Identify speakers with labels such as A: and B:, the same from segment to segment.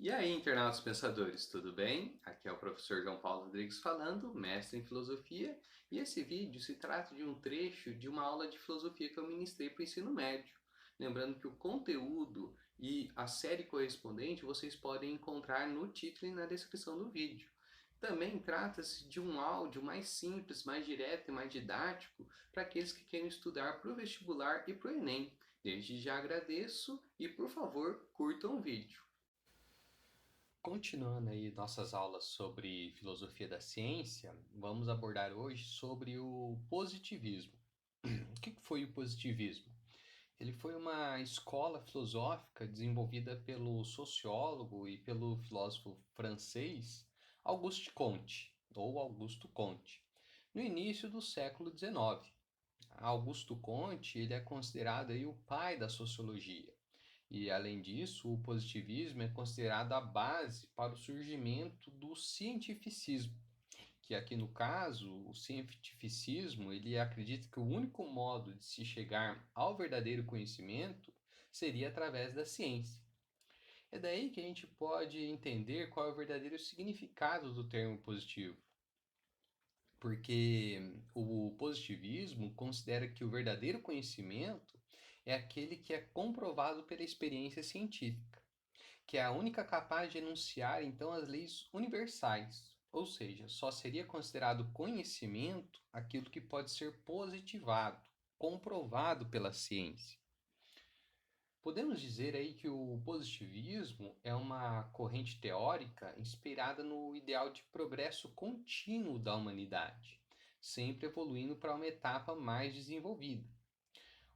A: E aí, internautas pensadores, tudo bem? Aqui é o professor João Paulo Rodrigues falando, mestre em filosofia, e esse vídeo se trata de um trecho de uma aula de filosofia que eu ministrei para o ensino médio. Lembrando que o conteúdo e a série correspondente vocês podem encontrar no título e na descrição do vídeo. Também trata-se de um áudio mais simples, mais direto e mais didático para aqueles que querem estudar para o vestibular e para o Enem. Desde já agradeço e, por favor, curtam o vídeo. Continuando aí nossas aulas sobre filosofia da ciência, vamos abordar hoje sobre o positivismo. O que foi o positivismo? Ele foi uma escola filosófica desenvolvida pelo sociólogo e pelo filósofo francês Auguste Comte, ou Augusto Comte, no início do século XIX. Augusto Comte ele é considerado aí o pai da sociologia. E, além disso, o positivismo é considerado a base para o surgimento do cientificismo, que aqui no caso, o cientificismo, ele acredita que o único modo de se chegar ao verdadeiro conhecimento seria através da ciência. É daí que a gente pode entender qual é o verdadeiro significado do termo positivo, porque o positivismo considera que o verdadeiro conhecimento é aquele que é comprovado pela experiência científica, que é a única capaz de enunciar então as leis universais, ou seja, só seria considerado conhecimento aquilo que pode ser positivado, comprovado pela ciência. Podemos dizer aí que o positivismo é uma corrente teórica inspirada no ideal de progresso contínuo da humanidade, sempre evoluindo para uma etapa mais desenvolvida.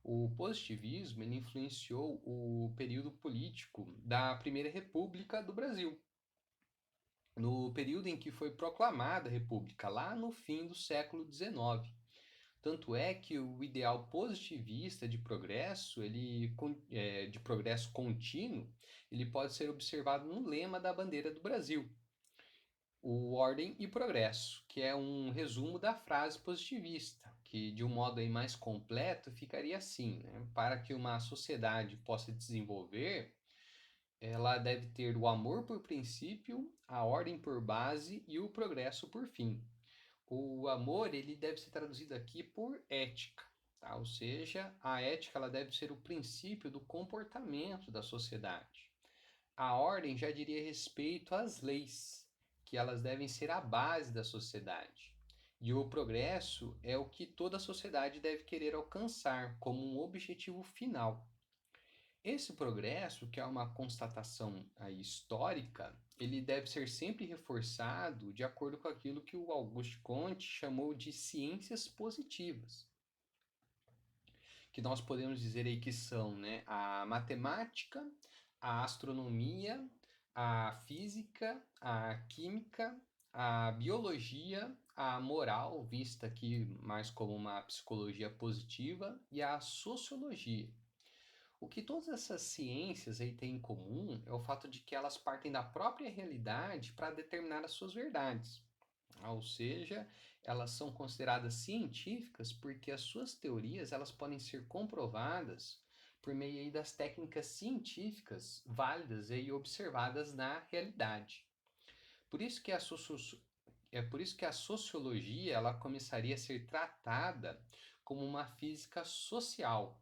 A: O positivismo ele influenciou o período político da Primeira República do Brasil, no período em que foi proclamada a República, lá no fim do século XIX. Tanto é que o ideal positivista de progresso, de progresso contínuo, ele pode ser observado no lema da bandeira do Brasil, o ordem e progresso, que é um resumo da frase positivista, que de um modo aí mais completo ficaria assim, né? Para que uma sociedade possa desenvolver, ela deve ter o amor por princípio, a ordem por base e o progresso por fim. O amor ele deve ser traduzido aqui por ética, tá? Ou seja, a ética ela deve ser o princípio do comportamento da sociedade. A ordem já diria respeito às leis, que elas devem ser a base da sociedade. E o progresso é o que toda sociedade deve querer alcançar como um objetivo final. Esse progresso, que é uma constatação aí, histórica, ele deve ser sempre reforçado de acordo com aquilo que o Auguste Comte chamou de ciências positivas, que nós podemos dizer aí que são, né, a matemática, a astronomia, a física, a química, a biologia, a moral, vista aqui mais como uma psicologia positiva, e a sociologia. O que todas essas ciências aí têm em comum é o fato de que elas partem da própria realidade para determinar as suas verdades. Ou seja, elas são consideradas científicas porque as suas teorias elas podem ser comprovadas por meio aí das técnicas científicas válidas e observadas na realidade. Por isso que é por isso que a sociologia ela começaria a ser tratada como uma física social,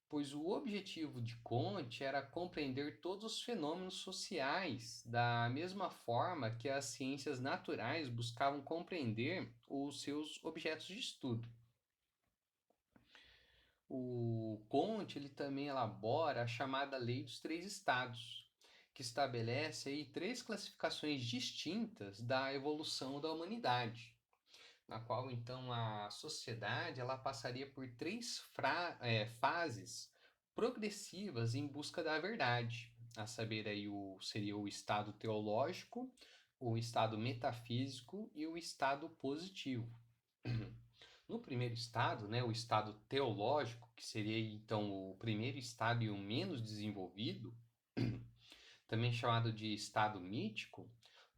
A: pois o objetivo de Comte era compreender todos os fenômenos sociais, da mesma forma que as ciências naturais buscavam compreender os seus objetos de estudo. O Comte ele também elabora a chamada Lei dos Três Estados, que estabelece aí três classificações distintas da evolução da humanidade, na qual então a sociedade ela passaria por fases progressivas em busca da verdade, a saber aí seria o estado teológico, o estado metafísico e o estado positivo. No primeiro estado, né, o estado teológico, que seria então o primeiro estado e o menos desenvolvido, também chamado de estado mítico,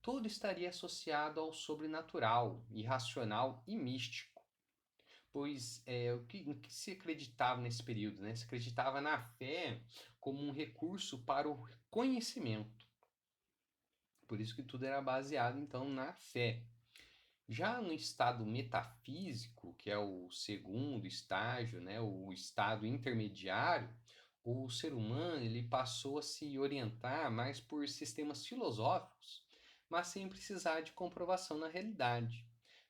A: tudo estaria associado ao sobrenatural, irracional e místico. Pois em que se acreditava nesse período? Né? Se acreditava na fé como um recurso para o conhecimento. Por isso que tudo era baseado então na fé. Já no estado metafísico, que é o segundo estágio, né, o estado intermediário, o ser humano ele passou a se orientar mais por sistemas filosóficos, mas sem precisar de comprovação na realidade,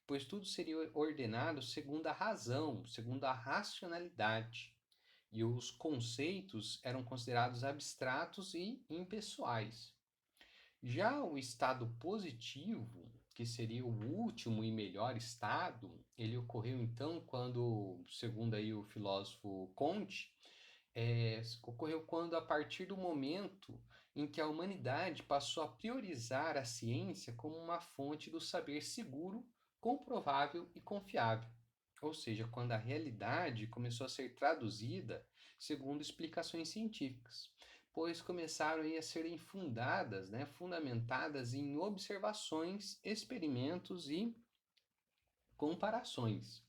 A: pois tudo seria ordenado segundo a razão, segundo a racionalidade, e os conceitos eram considerados abstratos e impessoais. Já o estado positivo, que seria o último e melhor estado, ele ocorreu então quando, segundo aí o filósofo Comte, ocorreu quando a partir do momento em que a humanidade passou a priorizar a ciência como uma fonte do saber seguro, comprovável e confiável. Ou seja, quando a realidade começou a ser traduzida segundo explicações científicas, pois começaram a serem fundadas, né, fundamentadas em observações, experimentos e comparações.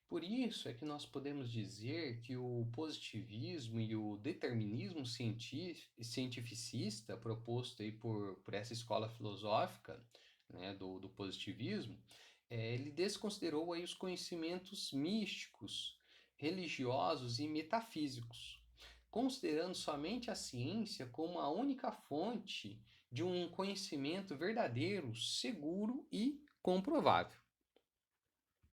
A: Por isso é que nós podemos dizer que o positivismo e o determinismo cientificista proposto aí por essa escola filosófica, né, do positivismo, ele desconsiderou aí os conhecimentos místicos, religiosos e metafísicos, considerando somente a ciência como a única fonte de um conhecimento verdadeiro, seguro e comprovável.